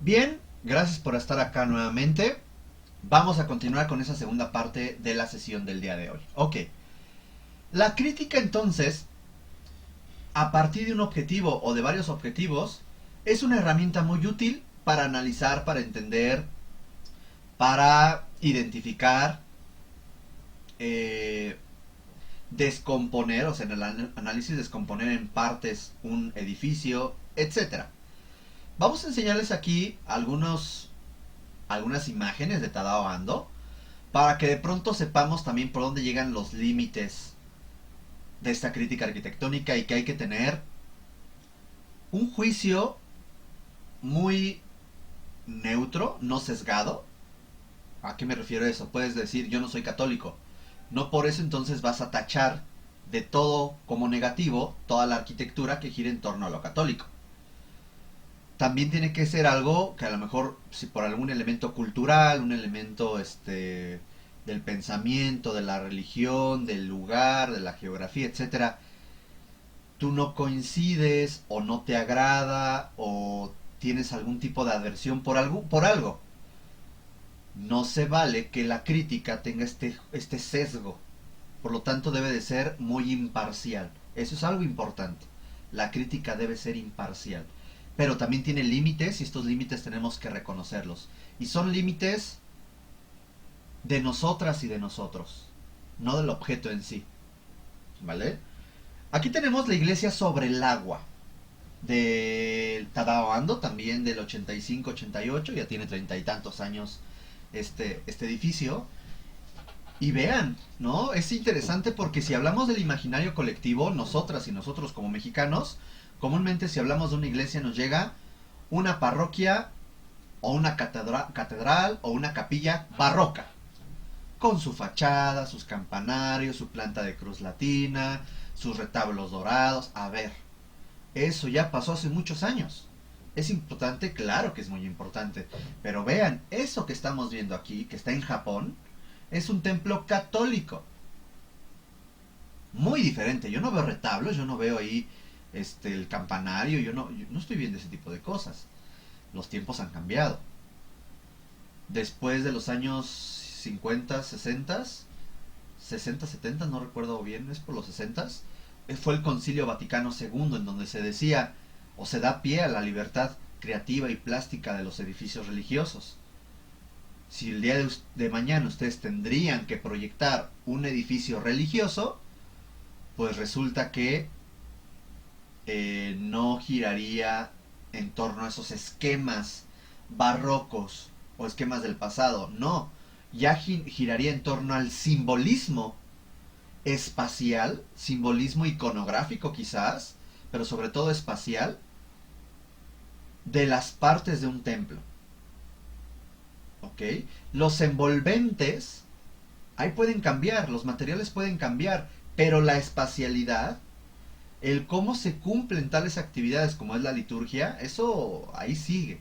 Bien, gracias por estar acá nuevamente. Vamos a continuar con esa segunda parte de la sesión del día de hoy. Ok, la crítica entonces, a partir de un objetivo o de varios objetivos, es una herramienta muy útil para analizar, para entender, para identificar, eh, descomponer, o sea, en el análisis descomponer en partes un edificio, etcétera. Vamos a enseñarles aquí algunas imágenes de Tadao Ando para que de pronto sepamos también por dónde llegan los límites de esta crítica arquitectónica y que hay que tener un juicio muy neutro, no sesgado. ¿A qué me refiero a eso? Puedes decir, yo no soy católico. No por eso entonces vas a tachar de todo como negativo toda la arquitectura que gira en torno a lo católico. También tiene que ser algo que a lo mejor, si por algún elemento cultural, un elemento del pensamiento, de la religión, del lugar, de la geografía, etcétera, tú no coincides o no te agrada o tienes algún tipo de adversión por algo. No se vale que la crítica tenga este sesgo. Por lo tanto, debe de ser muy imparcial. Eso es algo importante. La crítica debe ser imparcial. Pero también tiene límites y estos límites tenemos que reconocerlos. Y son límites de nosotras y de nosotros, no del objeto en sí. ¿Vale? Aquí tenemos la iglesia sobre el agua de Tadao Ando, también del 85-88, ya tiene 30 y tantos años este edificio. Y vean, ¿no? Es interesante porque si hablamos del imaginario colectivo, nosotras y nosotros como mexicanos, comúnmente si hablamos de una iglesia nos llega una parroquia o una catedral o una capilla barroca, con su fachada, sus campanarios, su planta de cruz latina, sus retablos dorados. A ver, eso ya pasó hace muchos años. ¿Es importante? Claro que es muy importante. Pero vean, eso que estamos viendo aquí, que está en Japón, es un templo católico. Muy diferente. Yo no veo retablos, yo no veo ahí el campanario, yo no estoy viendo ese tipo de cosas. Los tiempos han cambiado. Después de los años 50, 60, 60, 70, no recuerdo bien, es por los 60, fue el Concilio Vaticano II en donde se decía o se da pie a la libertad creativa y plástica de los edificios religiosos. Si el día de mañana ustedes tendrían que proyectar un edificio religioso, pues resulta que no giraría en torno a esos esquemas barrocos o esquemas del pasado, no, ya giraría en torno al simbolismo espacial, simbolismo iconográfico quizás, pero sobre todo espacial, de las partes de un templo. ¿Ok? Los envolventes, ahí pueden cambiar, los materiales pueden cambiar, pero la espacialidad, el cómo se cumplen tales actividades como es la liturgia, eso ahí sigue.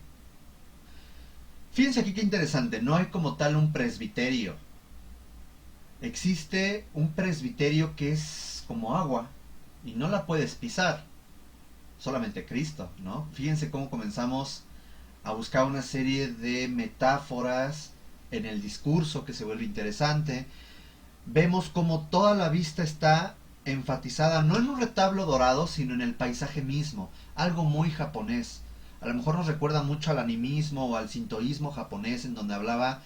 Fíjense aquí qué interesante, no hay como tal un presbiterio. Existe un presbiterio que es como agua y no la puedes pisar. Solamente Cristo, ¿no? Fíjense cómo comenzamos a buscar una serie de metáforas en el discurso que se vuelve interesante. Vemos como toda la vista está enfatizada no en un retablo dorado, sino en el paisaje mismo, algo muy japonés. A lo mejor nos recuerda mucho al animismo o al sintoísmo japonés, en donde hablaba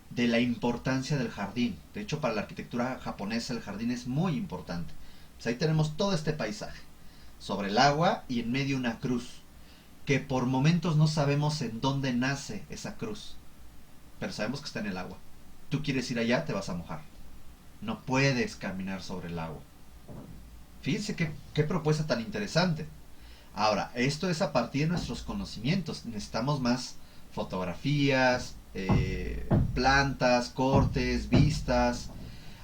de la importancia del jardín. De hecho, para la arquitectura japonesa el jardín es muy importante. Pues ahí tenemos todo este paisaje, sobre el agua y en medio una cruz, que por momentos no sabemos en dónde nace esa cruz, pero sabemos que está en el agua. Tú quieres ir allá, te vas a mojar. No puedes caminar sobre el agua. Fíjense qué propuesta tan interesante. Ahora, esto es a partir de nuestros conocimientos. Necesitamos más fotografías, plantas, cortes, vistas.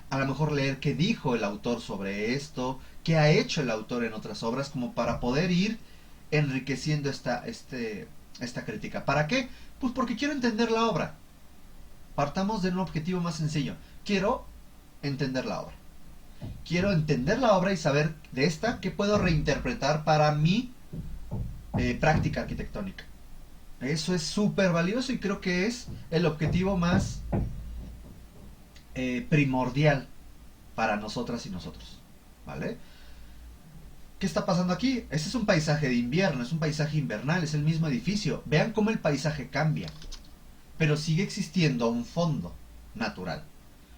A lo mejor leer qué dijo el autor sobre esto, qué ha hecho el autor en otras obras, como para poder ir enriqueciendo esta crítica. ¿Para qué? Pues porque quiero entender la obra. Partamos de un objetivo más sencillo. Quiero entender la obra. Quiero entender la obra y saber de esta qué puedo reinterpretar para mi práctica arquitectónica. Eso es súper valioso y creo que es el objetivo más primordial para nosotras y nosotros. ¿Vale? ¿Qué está pasando aquí? Este es un paisaje de invierno, es un paisaje invernal, es el mismo edificio. Vean cómo el paisaje cambia, pero sigue existiendo un fondo natural.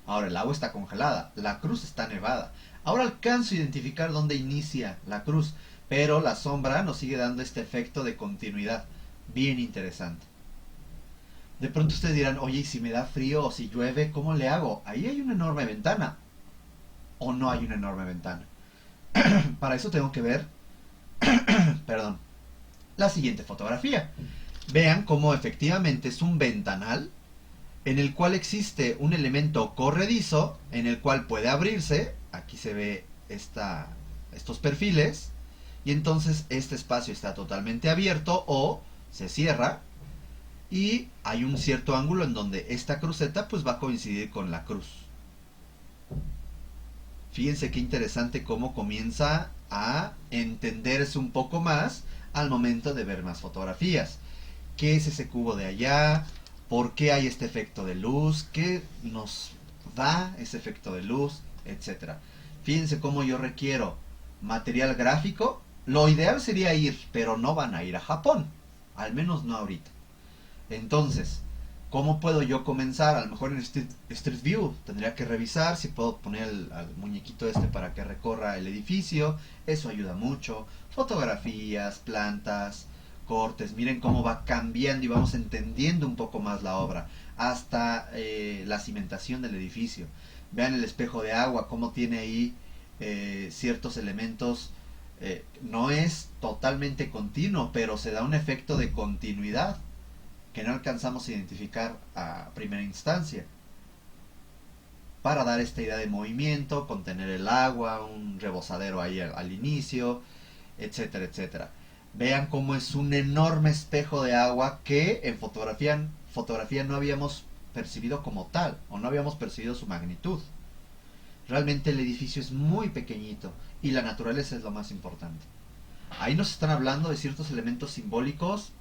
Ahora el agua está congelada, la cruz está nevada. Ahora alcanzo a identificar dónde inicia la cruz, pero la sombra nos sigue dando este efecto de continuidad. Bien interesante. De pronto ustedes dirán, oye, ¿y si me da frío o si llueve, cómo le hago? Ahí hay una enorme ventana. ¿O no hay una enorme ventana? Para eso tengo que ver, perdón, la siguiente fotografía. Vean cómo efectivamente es un ventanal en el cual existe un elemento corredizo en el cual puede abrirse. Aquí se ve estos perfiles y entonces este espacio está totalmente abierto o se cierra y hay un cierto ángulo en donde esta cruceta pues va a coincidir con la cruz. Fíjense qué interesante cómo comienza a entenderse un poco más al momento de ver más fotografías. ¿Qué es ese cubo de allá? ¿Por qué hay este efecto de luz? ¿Qué nos da ese efecto de luz? Etcétera. Fíjense cómo yo requiero material gráfico. Lo ideal sería ir, pero no van a ir a Japón. Al menos no ahorita. Entonces, ¿cómo puedo yo comenzar? A lo mejor en Street View tendría que revisar si puedo poner al muñequito este para que recorra el edificio. Eso ayuda mucho. Fotografías, plantas, cortes. Miren cómo va cambiando y vamos entendiendo un poco más la obra. Hasta la cimentación del edificio. Vean el espejo de agua, cómo tiene ahí ciertos elementos. No es totalmente continuo, pero se da un efecto de continuidad que no alcanzamos a identificar a primera instancia, para dar esta idea de movimiento, contener el agua, un rebosadero ahí al inicio, etcétera, etcétera. Vean cómo es un enorme espejo de agua que en fotografía no habíamos percibido como tal, o no habíamos percibido su magnitud. Realmente el edificio es muy pequeñito y la naturaleza es lo más importante. Ahí nos están hablando de ciertos elementos simbólicos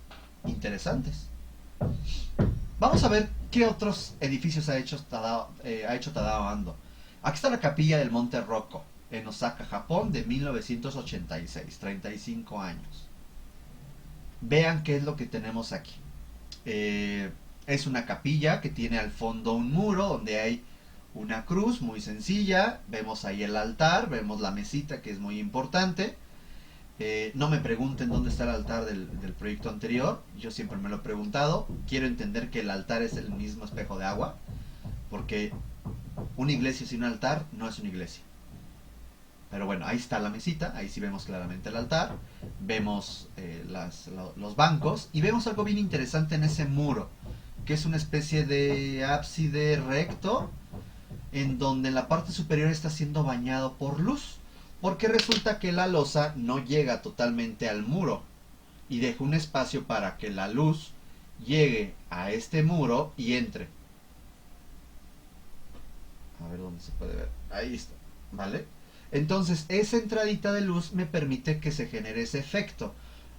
interesantes. Vamos a ver qué otros edificios ha hecho Tadao Ando. Aquí está la capilla del Monte Rocco, en Osaka, Japón, de 1986, 35 años. Vean qué es lo que tenemos aquí. Es una capilla que tiene al fondo un muro donde hay una cruz muy sencilla. Vemos ahí el altar, vemos la mesita que es muy importante. No me pregunten dónde está el altar del proyecto anterior. Yo siempre me lo he preguntado. Quiero entender que el altar es el mismo espejo de agua, porque una iglesia sin un altar no es una iglesia. Pero bueno, ahí está la mesita. Ahí sí vemos claramente el altar. Vemos los bancos. Y vemos algo bien interesante en ese muro, que es una especie de ábside recto, en donde en la parte superior está siendo bañado por luz. Porque resulta que la losa no llega totalmente al muro y deja un espacio para que la luz llegue a este muro y entre. A ver dónde se puede ver. Ahí está, ¿vale? Entonces esa entradita de luz me permite que se genere ese efecto,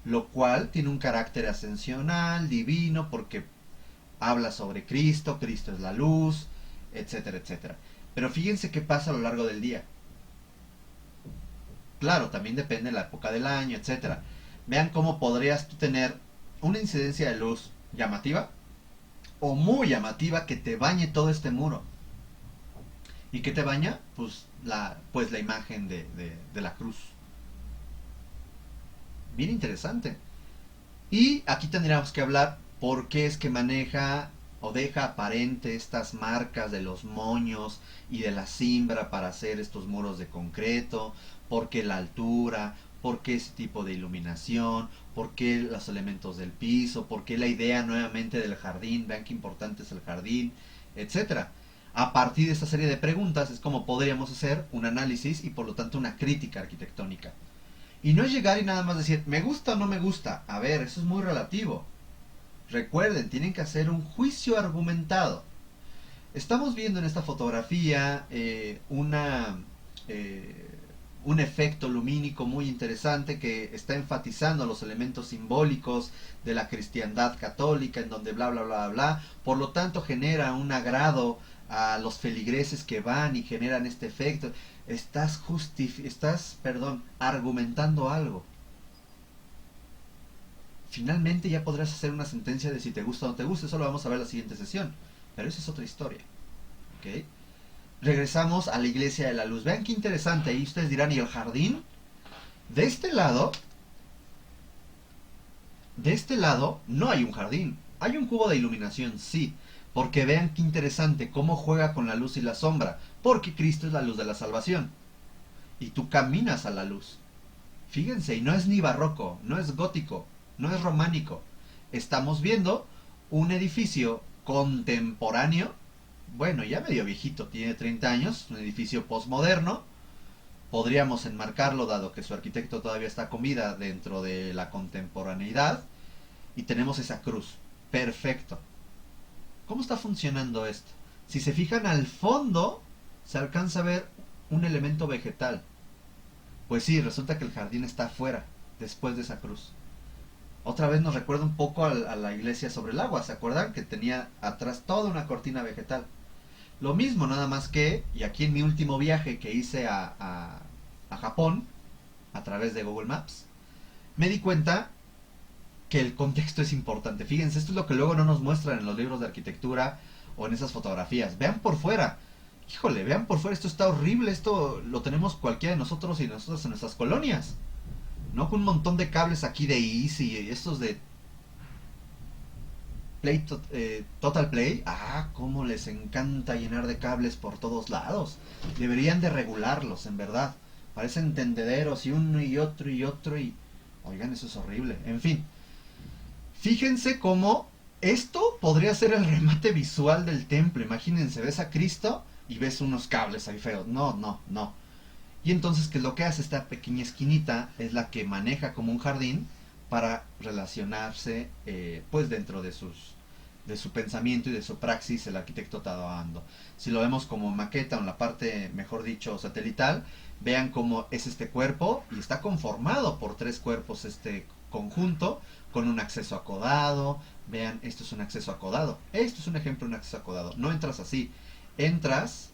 lo cual tiene un carácter ascensional, divino, porque habla sobre Cristo, Cristo es la luz, etcétera, etcétera. Pero fíjense qué pasa a lo largo del día. Claro, también depende de la época del año, etcétera. Vean cómo podrías tú tener una incidencia de luz llamativa o muy llamativa que te bañe todo este muro. ¿Y qué te baña? Pues la imagen de la cruz. Bien interesante. Y aquí tendríamos que hablar por qué es que maneja o deja aparente estas marcas de los moños y de la cimbra para hacer estos muros de concreto, por qué la altura, por qué ese tipo de iluminación, por qué los elementos del piso, por qué la idea nuevamente del jardín, vean qué importante es el jardín, etcétera. A partir de esta serie de preguntas es como podríamos hacer un análisis y por lo tanto una crítica arquitectónica. Y no es llegar y nada más decir, me gusta o no me gusta. A ver, eso es muy relativo. Recuerden, tienen que hacer un juicio argumentado. Estamos viendo en esta fotografía una un efecto lumínico muy interesante que está enfatizando los elementos simbólicos de la cristiandad católica, en donde bla bla bla bla, por lo tanto genera un agrado a los feligreses que van y generan este efecto. Estás argumentando algo. Finalmente ya podrás hacer una sentencia de si te gusta o no te gusta. Eso lo vamos a ver en la siguiente sesión, pero esa es otra historia. ¿Ok? Regresamos a la iglesia de la luz. Vean qué interesante. Ahí ustedes dirán, ¿y el jardín? De este lado, no hay un jardín. Hay un cubo de iluminación, sí. Porque vean qué interesante cómo juega con la luz y la sombra. Porque Cristo es la luz de la salvación. Y tú caminas a la luz. Fíjense, y no es ni barroco, no es gótico, no es románico. Estamos viendo un edificio contemporáneo, bueno, ya medio viejito, tiene 30 años, un edificio postmoderno. Podríamos enmarcarlo, dado que su arquitecto todavía está con vida, dentro de la contemporaneidad. Y tenemos esa cruz. Perfecto. ¿Cómo está funcionando esto? Si se fijan al fondo, se alcanza a ver un elemento vegetal. Pues sí, resulta que el jardín está afuera, después de esa cruz. Otra vez nos recuerda un poco a la iglesia sobre el agua, ¿se acuerdan? Que tenía atrás toda una cortina vegetal. Lo mismo, nada más que, y aquí en mi último viaje que hice a Japón, a través de Google Maps, me di cuenta que el contexto es importante. Fíjense, esto es lo que luego no nos muestran en los libros de arquitectura o en esas fotografías. Vean por fuera. Híjole, vean por fuera, esto está horrible. Esto lo tenemos cualquiera de nosotros y nosotros en nuestras colonias. ¿No? Con un montón de cables aquí de Easy y estos de Total Play. Ah, cómo les encanta llenar de cables por todos lados. Deberían de regularlos, en verdad. Parecen tendederos y uno y otro y otro y... Oigan, eso es horrible. En fin. Fíjense cómo esto podría ser el remate visual del templo. Imagínense, ves a Cristo y ves unos cables ahí feos. No, no, no. Y entonces, ¿qué es lo que hace? Esta pequeña esquinita es la que maneja como un jardín para relacionarse, pues dentro de su pensamiento y de su praxis el arquitecto está dando. Si lo vemos como maqueta o en la parte, mejor dicho, satelital, vean cómo es este cuerpo y está conformado por 3 cuerpos este conjunto con un acceso acodado. Vean, esto es un acceso acodado. Esto es un ejemplo de un acceso acodado. No entras así, entras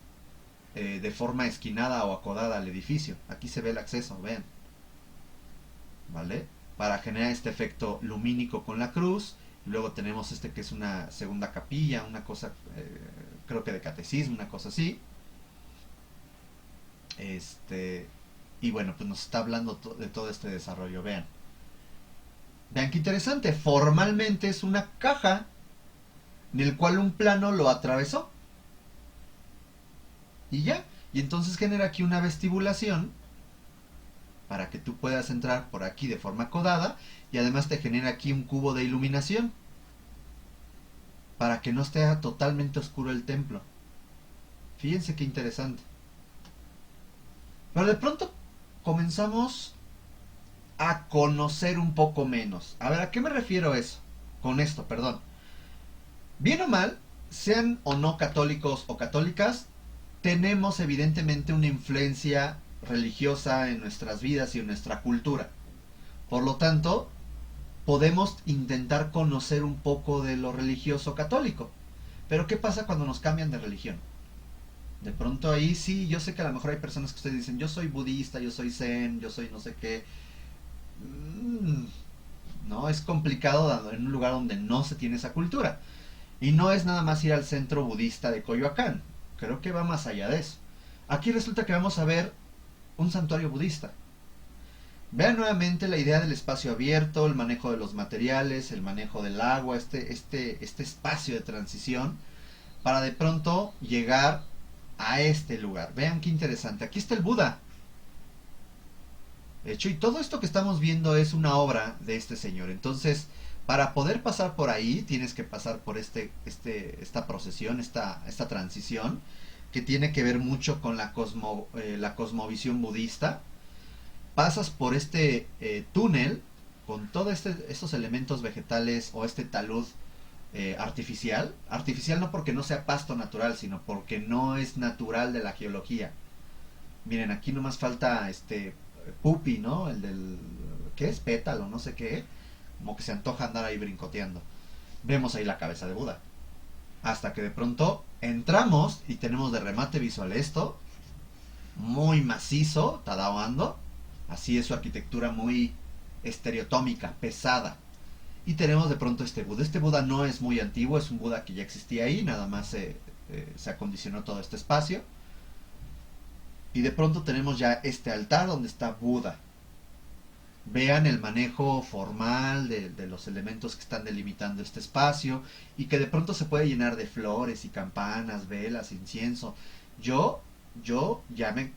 de forma esquinada o acodada al edificio. Aquí se ve el acceso, vean. ¿Vale? Para generar este efecto lumínico con la cruz. Luego tenemos este que es una segunda capilla, una cosa, creo que de catecismo, una cosa así. Y bueno, pues nos está hablando de todo este desarrollo. Vean. Vean qué interesante. Formalmente es una caja en el cual un plano lo atravesó. Y ya. Y entonces genera aquí una vestibulación para que tú puedas entrar por aquí de forma acodada. Y además te genera aquí un cubo de iluminación para que no esté totalmente oscuro el templo. Fíjense qué interesante. Pero de pronto comenzamos a conocer un poco menos. A ver, ¿a qué me refiero eso? Con esto, perdón. Bien o mal, sean o no católicos o católicas, tenemos evidentemente una influencia religiosa en nuestras vidas y en nuestra cultura. Por lo tanto, podemos intentar conocer un poco de lo religioso católico. Pero ¿qué pasa cuando nos cambian de religión? De pronto ahí sí, yo sé que a lo mejor hay personas que ustedes dicen, yo soy budista, yo soy zen, yo soy no sé qué. No, es complicado en un lugar donde no se tiene esa cultura. Y no es nada más ir al centro budista de Coyoacán. Creo que va más allá de eso. Aquí resulta que vamos a ver un santuario budista. Vean nuevamente la idea del espacio abierto, el manejo de los materiales, el manejo del agua, este espacio de transición, para de pronto llegar a este lugar. Vean qué interesante. Aquí está el Buda. De hecho, y todo esto que estamos viendo es una obra de este señor. Entonces, para poder pasar por ahí, tienes que pasar por esta procesión, esta transición, que tiene que ver mucho con la cosmovisión budista. Pasas por este túnel con todos estos elementos vegetales o este talud artificial. Artificial no porque no sea pasto natural, sino porque no es natural de la geología. Miren, aquí nomás falta Pupi, ¿no? El del, ¿qué es? Pétalo, no sé qué. Como que se antoja andar ahí brincoteando. Vemos ahí la cabeza de Buda. Hasta que de pronto entramos y tenemos de remate visual esto, muy macizo, Tadao Ando. Así es su arquitectura, muy estereotómica, pesada. Y tenemos de pronto este Buda. Este Buda no es muy antiguo, es un Buda que ya existía ahí, nada más se acondicionó todo este espacio. Y de pronto tenemos ya este altar donde está Buda. Vean el manejo formal de los elementos que están delimitando este espacio y que de pronto se puede llenar de flores y campanas, velas, incienso. Yo, yo ya me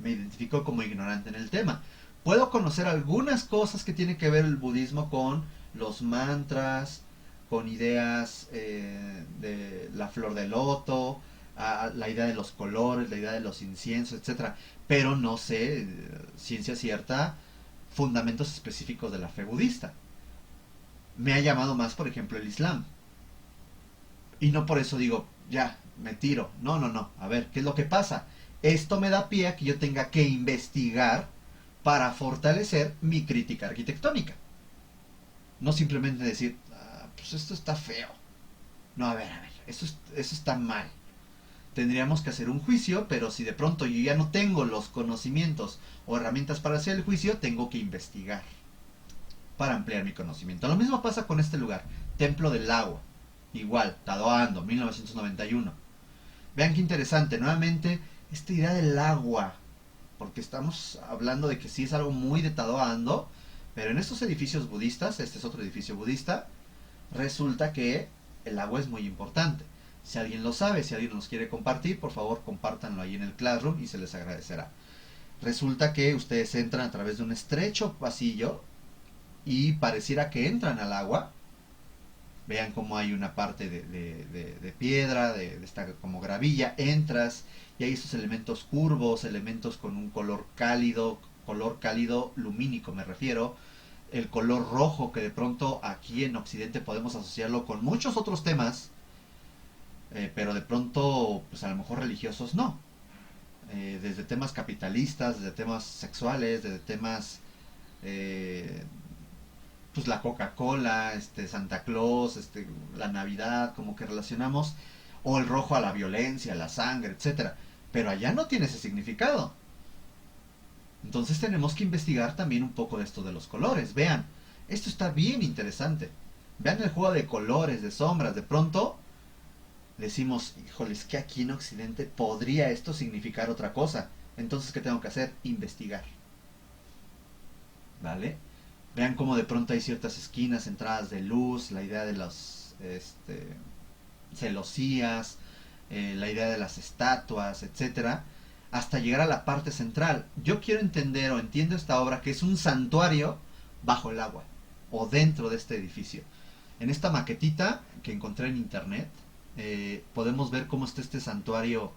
identifico como ignorante en el tema. Puedo conocer algunas cosas que tienen que ver el budismo con los mantras, con ideas de la flor de loto, la idea de los colores, la idea de los inciensos, etcétera. Pero no sé, ciencia cierta, fundamentos específicos de la fe budista. Me ha llamado más, por ejemplo, el Islam. Y no por eso digo, ya, me tiro. No, no, no. A ver, ¿qué es lo que pasa? Esto me da pie a que yo tenga que investigar para fortalecer mi crítica arquitectónica. No simplemente decir, pues esto está feo. No, a ver, eso está mal. Tendríamos que hacer un juicio, pero si de pronto yo ya no tengo los conocimientos o herramientas para hacer el juicio, tengo que investigar para ampliar mi conocimiento. Lo mismo pasa con este lugar, Templo del Agua. Igual, Tadao Ando, 1991. Vean qué interesante, nuevamente, esta idea del agua, porque estamos hablando de que sí es algo muy de Tadao Ando, pero en estos edificios budistas, este es otro edificio budista, resulta que el agua es muy importante. Si alguien lo sabe, si alguien nos quiere compartir, por favor compártanlo ahí en el Classroom y se les agradecerá. Resulta que ustedes entran a través de un estrecho pasillo y pareciera que entran al agua. Vean cómo hay una parte de piedra, de esta como gravilla, entras y hay estos elementos curvos, elementos con un color cálido lumínico me refiero, el color rojo que de pronto aquí en Occidente podemos asociarlo con muchos otros temas, pero de pronto pues a lo mejor religiosos no. Desde temas capitalistas, desde temas sexuales, desde temas pues la Coca-Cola, Santa Claus, la Navidad, como que relacionamos, o el rojo a la violencia, a la sangre, etcétera. Pero allá no tiene ese significado. Entonces tenemos que investigar también un poco de esto de los colores. Vean, esto está bien interesante. Vean el juego de colores, de sombras. De pronto decimos, híjoles, que aquí en Occidente podría esto significar otra cosa. Entonces, ¿qué tengo que hacer? Investigar. ¿Vale? Vean cómo de pronto hay ciertas esquinas, entradas de luz, la idea de los celosías, la idea de las estatuas, etcétera, hasta llegar a la parte central. Yo quiero entender o entiendo esta obra que es un santuario bajo el agua o dentro de este edificio. En esta maquetita que encontré en internet podemos ver cómo está este santuario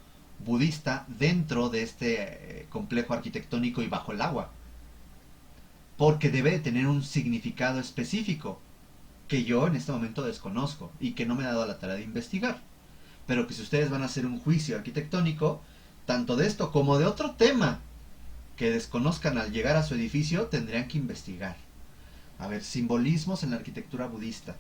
budista dentro de este complejo arquitectónico y bajo el agua, porque debe de tener un significado específico que yo en este momento desconozco y que no me he dado la tarea de investigar, pero que si ustedes van a hacer un juicio arquitectónico tanto de esto como de otro tema que desconozcan al llegar a su edificio, tendrían que investigar. A ver, simbolismos en la arquitectura budista,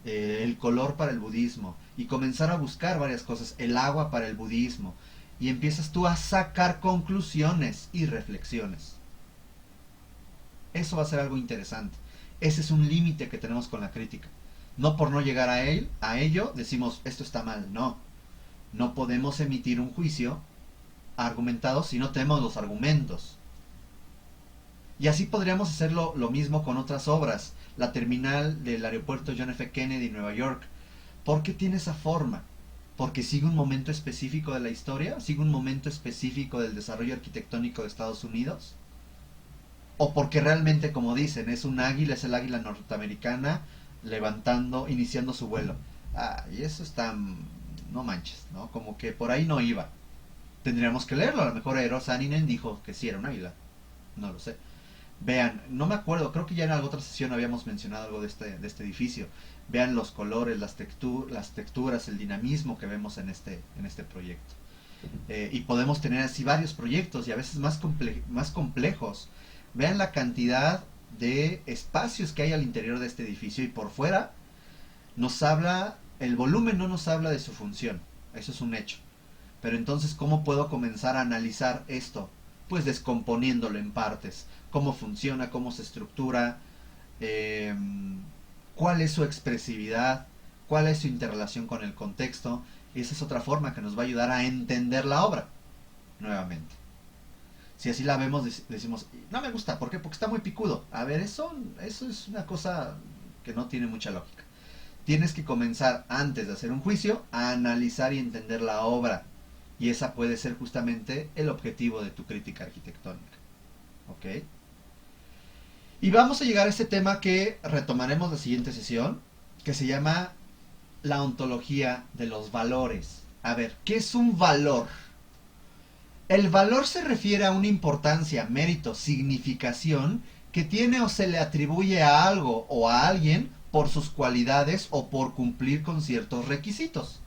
el color para el budismo, y comenzar a buscar varias cosas, el agua para el budismo, y empiezas tú a sacar conclusiones y reflexiones. Eso va a ser algo interesante. Ese es un límite que tenemos con la crítica. No por no llegar a ello, decimos esto está mal. No, no podemos emitir un juicio argumentado si no tenemos los argumentos. Y así podríamos hacerlo lo mismo con otras obras. La terminal del aeropuerto John F. Kennedy en Nueva York. ¿Por qué tiene esa forma? ¿Porque sigue un momento específico de la historia? ¿Sigue un momento específico del desarrollo arquitectónico de Estados Unidos? ¿O porque realmente, como dicen, es un águila, es el águila norteamericana iniciando su vuelo? Y eso está, no manches, ¿no? Como que por ahí no iba. Tendríamos que leerlo, a lo mejor Eero Saarinen dijo que sí era un águila, no lo sé. Vean, no me acuerdo, creo que ya en alguna otra sesión habíamos mencionado algo de este edificio. Vean los colores, las texturas, el dinamismo que vemos en este proyecto. Y podemos tener así varios proyectos y a veces más complejos. Vean la cantidad de espacios que hay al interior de este edificio y por fuera nos habla, el volumen no nos habla de su función, eso es un hecho. Pero entonces, ¿cómo puedo comenzar a analizar esto? Pues descomponiéndolo en partes. ¿Cómo funciona? ¿Cómo se estructura? Eh, ¿Cuál es su expresividad? ¿Cuál es su interrelación con el contexto? Y esa es otra forma que nos va a ayudar a entender la obra, nuevamente. Si así la vemos, decimos, no me gusta, ¿por qué? Porque está muy picudo. A ver, eso es una cosa que no tiene mucha lógica. Tienes que comenzar, antes de hacer un juicio, a analizar y entender la obra. Y esa puede ser justamente el objetivo de tu crítica arquitectónica. ¿Ok? Y vamos a llegar a este tema que retomaremos la siguiente sesión, que se llama la ontología de los valores. A ver, ¿qué es un valor? El valor se refiere a una importancia, mérito, significación que tiene o se le atribuye a algo o a alguien por sus cualidades o por cumplir con ciertos requisitos.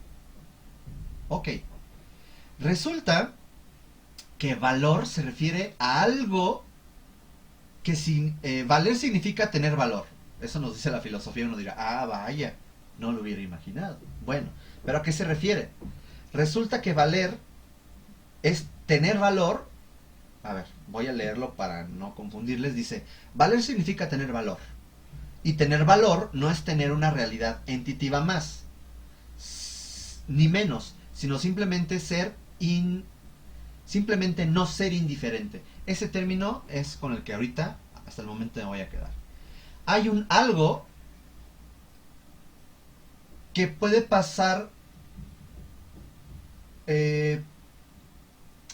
Ok. Resulta que valor se refiere a algo que valer significa tener valor. Eso nos dice la filosofía. Uno dirá, ah, vaya, no lo hubiera imaginado. Bueno, ¿pero a qué se refiere? Resulta que valer es tener valor. A ver, voy a leerlo para no confundirles. Dice, valer significa tener valor. Y tener valor no es tener una realidad entitiva más, ni menos, sino simplemente simplemente no ser indiferente. Ese término es con el que ahorita, hasta el momento, me voy a quedar. Hay un algo que puede pasar,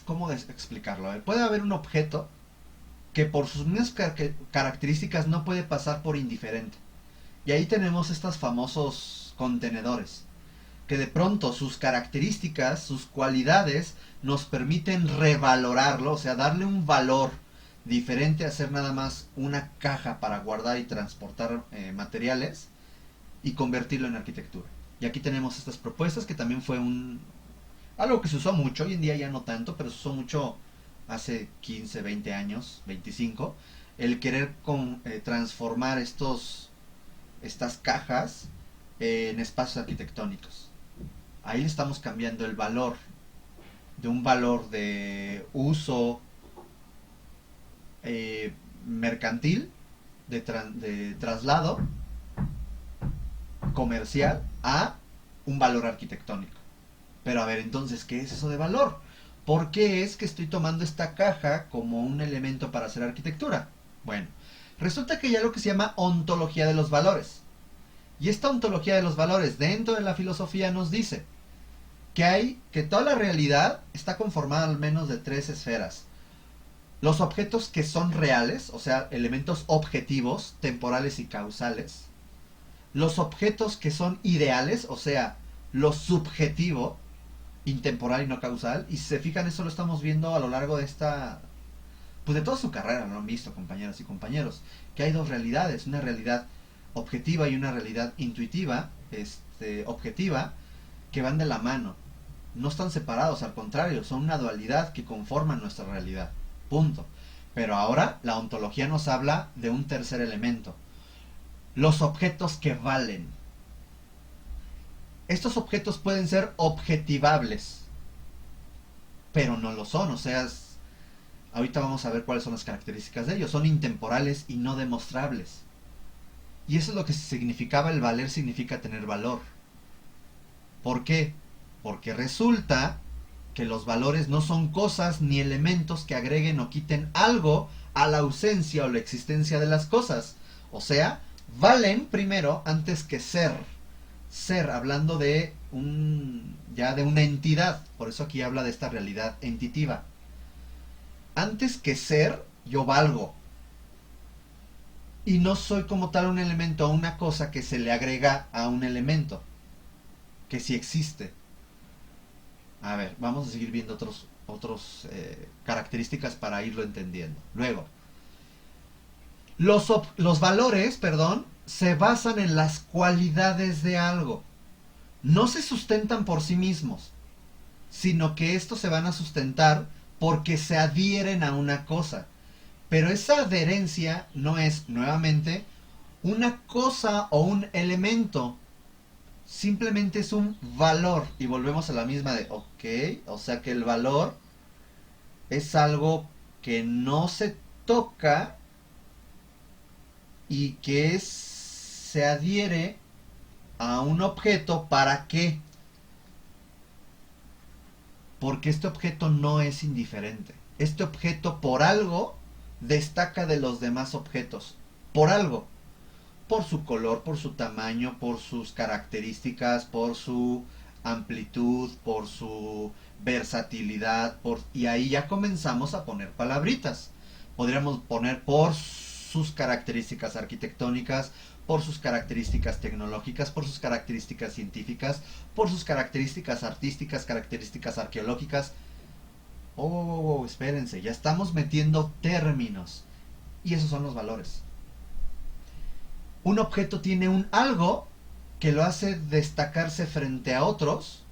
¿cómo explicarlo? Puede haber un objeto que por sus mismas características no puede pasar por indiferente. Y ahí tenemos estos famosos contenedores, que de pronto sus características, sus cualidades, nos permiten revalorarlo, o sea, darle un valor diferente a ser nada más una caja para guardar y transportar materiales y convertirlo en arquitectura. Y aquí tenemos estas propuestas que también fue algo que se usó mucho, hoy en día ya no tanto, pero se usó mucho hace 15, 20 años, 25, el querer transformar estas cajas en espacios arquitectónicos. Ahí le estamos cambiando el valor de un valor de uso mercantil, de traslado comercial, a un valor arquitectónico. Pero a ver, entonces, ¿qué es eso de valor? ¿Por qué es que estoy tomando esta caja como un elemento para hacer arquitectura? Bueno, resulta que hay algo que se llama ontología de los valores. Y esta ontología de los valores dentro de la filosofía nos dice que toda la realidad está conformada al menos de 3 esferas. Los objetos que son reales, o sea, elementos objetivos, temporales y causales. Los objetos que son ideales, o sea, lo subjetivo, intemporal y no causal. Y si se fijan, eso lo estamos viendo a lo largo de pues de toda su carrera, lo han visto, compañeras y compañeros, que hay dos realidades, una realidad objetiva y una realidad intuitiva, objetiva, que van de la mano. No están separados, al contrario, son una dualidad que conforman nuestra realidad. Punto. Pero ahora la ontología nos habla de un tercer elemento. Los objetos que valen. Estos objetos pueden ser objetivables, pero no lo son. O sea, ahorita vamos a ver cuáles son las características de ellos. Son intemporales y no demostrables. Y eso es lo que significaba el valer, significa tener valor. ¿Por qué? Porque resulta que los valores no son cosas ni elementos que agreguen o quiten algo a la ausencia o la existencia de las cosas. O sea, valen primero antes que ser. Ser, hablando de ya de una entidad. Por eso aquí habla de esta realidad entitiva. Antes que ser, yo valgo. Y no soy como tal un elemento o una cosa que se le agrega a un elemento, que sí existe. A ver, vamos a seguir viendo otros características para irlo entendiendo. Luego, los valores, se basan en las cualidades de algo. No se sustentan por sí mismos. sino que estos se van a sustentar porque se adhieren a una cosa. Pero esa adherencia no es, nuevamente, una cosa o un elemento, simplemente es un valor. Y volvemos a la misma de, ok, o sea que el valor es algo que no se toca y que se adhiere a un objeto. ¿Para qué? Porque este objeto no es indiferente. Este objeto por algo destaca de los demás objetos. Por algo. Por su color, por su tamaño, por sus características, por su amplitud, por su versatilidad, y ahí ya comenzamos a poner palabritas. Podríamos poner por sus características arquitectónicas, por sus características tecnológicas, por sus características científicas, por sus características artísticas, características arqueológicas. Espérense, ya estamos metiendo términos. Y esos son los valores. Un objeto tiene un algo que lo hace destacarse frente a otros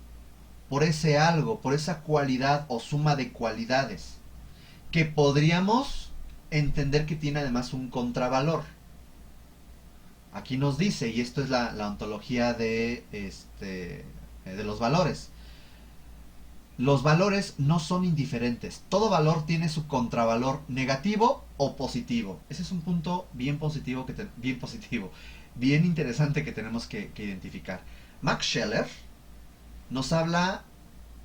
por ese algo, por esa cualidad o suma de cualidades, que podríamos entender que tiene además un contravalor. Aquí nos dice, y esto es la ontología de los valores. Los valores no son indiferentes. Todo valor tiene su contravalor negativo o positivo. Ese es un punto bien positivo, bien interesante que tenemos que identificar. Max Scheler nos habla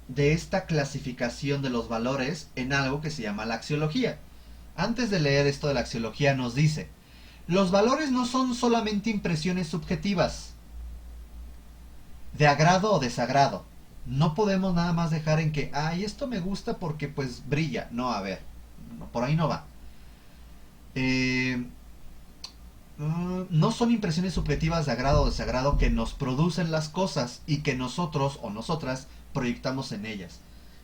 de esta clasificación de los valores en algo que se llama la axiología. Antes de leer esto de la axiología nos dice, los valores no son solamente impresiones subjetivas, de agrado o desagrado. No podemos nada más dejar en que, ay, esto me gusta porque pues brilla. No, a ver, no, por ahí no va. No son impresiones subjetivas de agrado o desagrado que nos producen las cosas y que nosotros o nosotras proyectamos en ellas.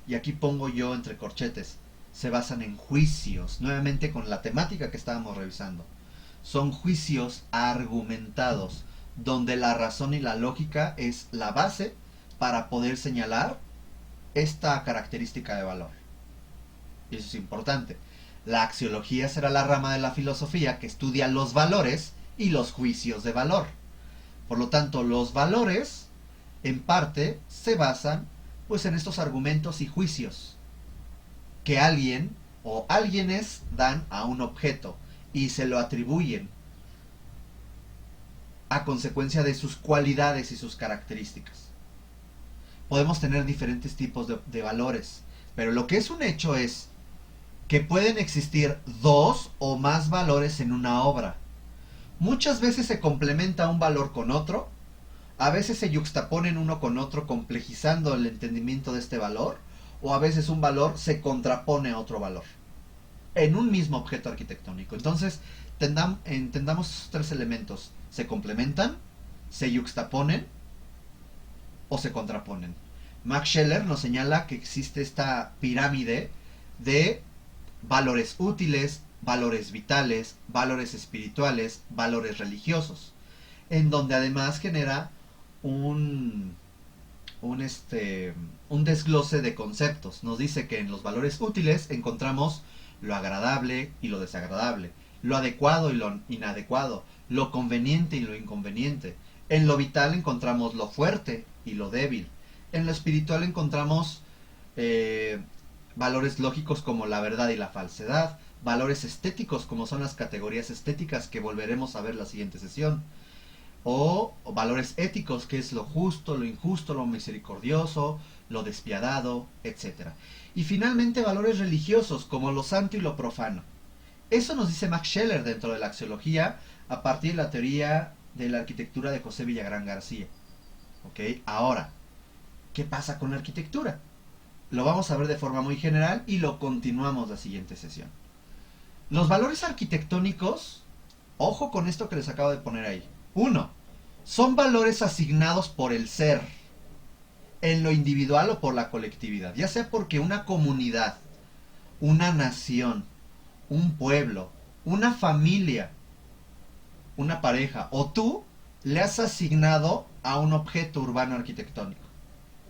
Y aquí pongo yo entre corchetes, se basan en juicios, nuevamente con la temática que estábamos revisando. Son juicios argumentados, donde la razón y la lógica es la base para poder señalar esta característica de valor. Y eso es importante. La axiología será la rama de la filosofía que estudia los valores y los juicios de valor. Por lo tanto, los valores, en parte, se basan pues en estos argumentos y juicios que alguien o alguienes dan a un objeto y se lo atribuyen a consecuencia de sus cualidades y sus características. Podemos tener diferentes tipos de valores, pero lo que es un hecho es que pueden existir dos o más valores en una obra. Muchas veces se complementa un valor con otro, a veces se yuxtaponen uno con otro complejizando el entendimiento de este valor, o a veces un valor se contrapone a otro valor en un mismo objeto arquitectónico. Entonces, entendamos esos tres elementos: se complementan, se yuxtaponen o se contraponen. Max Scheler nos señala que existe esta pirámide de valores útiles, valores vitales, valores espirituales, valores religiosos, en donde además genera un desglose de conceptos. Nos dice que en los valores útiles encontramos lo agradable y lo desagradable, lo adecuado y lo inadecuado, lo conveniente y lo inconveniente. En lo vital encontramos lo fuerte y lo débil. En lo espiritual encontramos valores lógicos como la verdad y la falsedad, valores estéticos como son las categorías estéticas que volveremos a ver la siguiente sesión, o valores éticos que es lo justo, lo injusto, lo misericordioso, lo despiadado, etc. Y finalmente valores religiosos como lo santo y lo profano. Eso nos dice Max Scheler dentro de la axiología a partir de la teoría de la arquitectura de José Villagrán García. ¿Ok? Ahora, ¿qué pasa con la arquitectura? Lo vamos a ver de forma muy general y lo continuamos la siguiente sesión. Los valores arquitectónicos, ojo con esto que les acabo de poner ahí. 1. Son valores asignados por el ser, en lo individual o por la colectividad, ya sea porque una comunidad, una nación, un pueblo, una familia, una pareja o tú le has asignado a un objeto urbano arquitectónico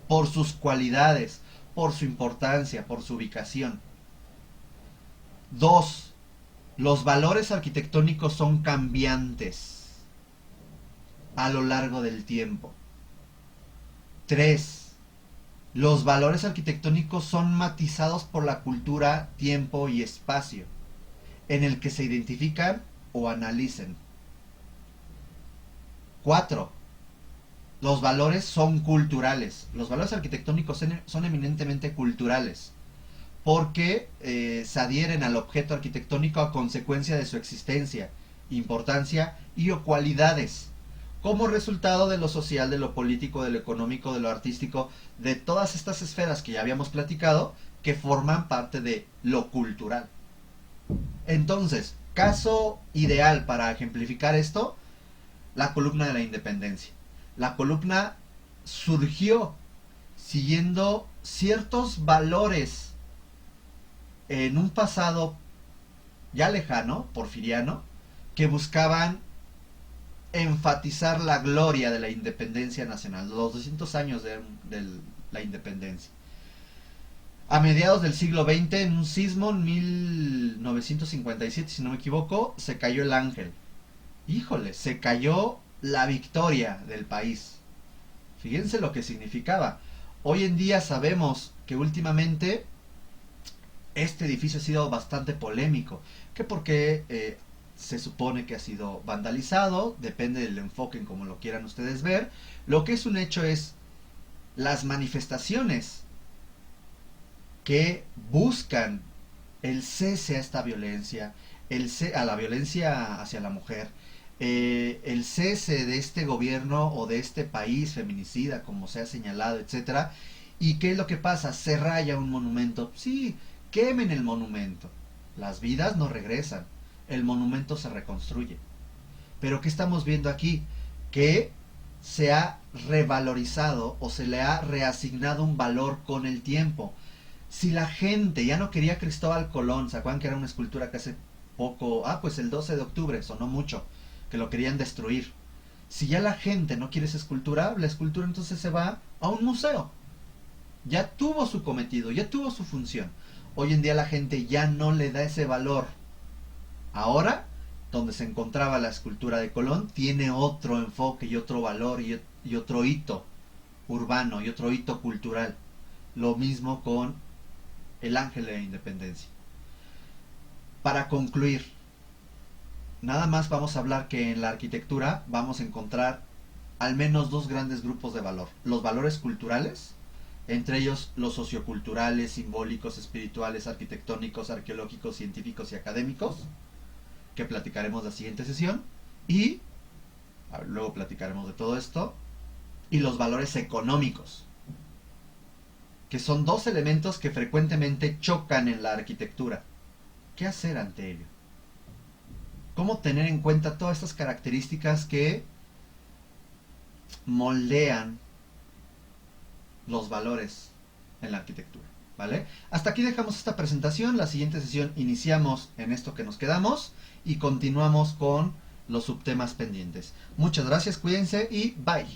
por sus cualidades, por su importancia, por su ubicación. 2. Los valores arquitectónicos son cambiantes a lo largo del tiempo. 3. Los valores arquitectónicos son matizados por la cultura, tiempo y espacio en el que se identifican o analicen. 4. Los valores son culturales. Los valores arquitectónicos son eminentemente culturales porque se adhieren al objeto arquitectónico a consecuencia de su existencia, importancia y o cualidades, como resultado de lo social, de lo político, de lo económico, de lo artístico, de todas estas esferas que ya habíamos platicado, que forman parte de lo cultural. Entonces, caso ideal para ejemplificar esto, la columna de la Independencia. La columna surgió siguiendo ciertos valores en un pasado ya lejano, porfiriano, que buscaban enfatizar la gloria de la independencia nacional, los 200 años de la independencia. A mediados del siglo XX, en un sismo en 1957, si no me equivoco, se cayó el Ángel. Híjole, se cayó la victoria del país. Fíjense lo que significaba. Hoy en día sabemos que últimamente este edificio ha sido bastante polémico, que porque se supone que ha sido vandalizado, depende del enfoque en como lo quieran ustedes ver. Lo que es un hecho es las manifestaciones que buscan el cese a esta violencia, a la violencia hacia la mujer, el cese de este gobierno o de este país feminicida, como se ha señalado, etcétera. ¿Y qué es lo que pasa? Se raya un monumento. Sí, quemen el monumento. Las vidas no regresan. El monumento se reconstruye. Pero ¿qué estamos viendo aquí? Que se ha revalorizado o se le ha reasignado un valor con el tiempo. Si la gente ya no quería a Cristóbal Colón, ¿se acuerdan que era una escultura que hace poco, pues el 12 de octubre, sonó mucho, que lo querían destruir? Si ya la gente no quiere esa escultura, la escultura entonces se va a un museo. Ya tuvo su cometido, ya tuvo su función. Hoy en día la gente ya no le da ese valor. Ahora, donde se encontraba la escultura de Colón, tiene otro enfoque y otro valor y otro hito urbano y otro hito cultural. Lo mismo con el Ángel de la Independencia. Para concluir, nada más vamos a hablar que en la arquitectura vamos a encontrar al menos dos grandes grupos de valor. Los valores culturales, entre ellos los socioculturales, simbólicos, espirituales, arquitectónicos, arqueológicos, científicos y académicos, que platicaremos la siguiente sesión, y luego platicaremos de todo esto, y los valores económicos, que son dos elementos que frecuentemente chocan en la arquitectura. ¿Qué hacer ante ello? ¿Cómo tener en cuenta todas estas características que moldean los valores en la arquitectura? ¿Vale? Hasta aquí dejamos esta presentación. La siguiente sesión iniciamos en esto que nos quedamos y continuamos con los subtemas pendientes. Muchas gracias, cuídense y bye.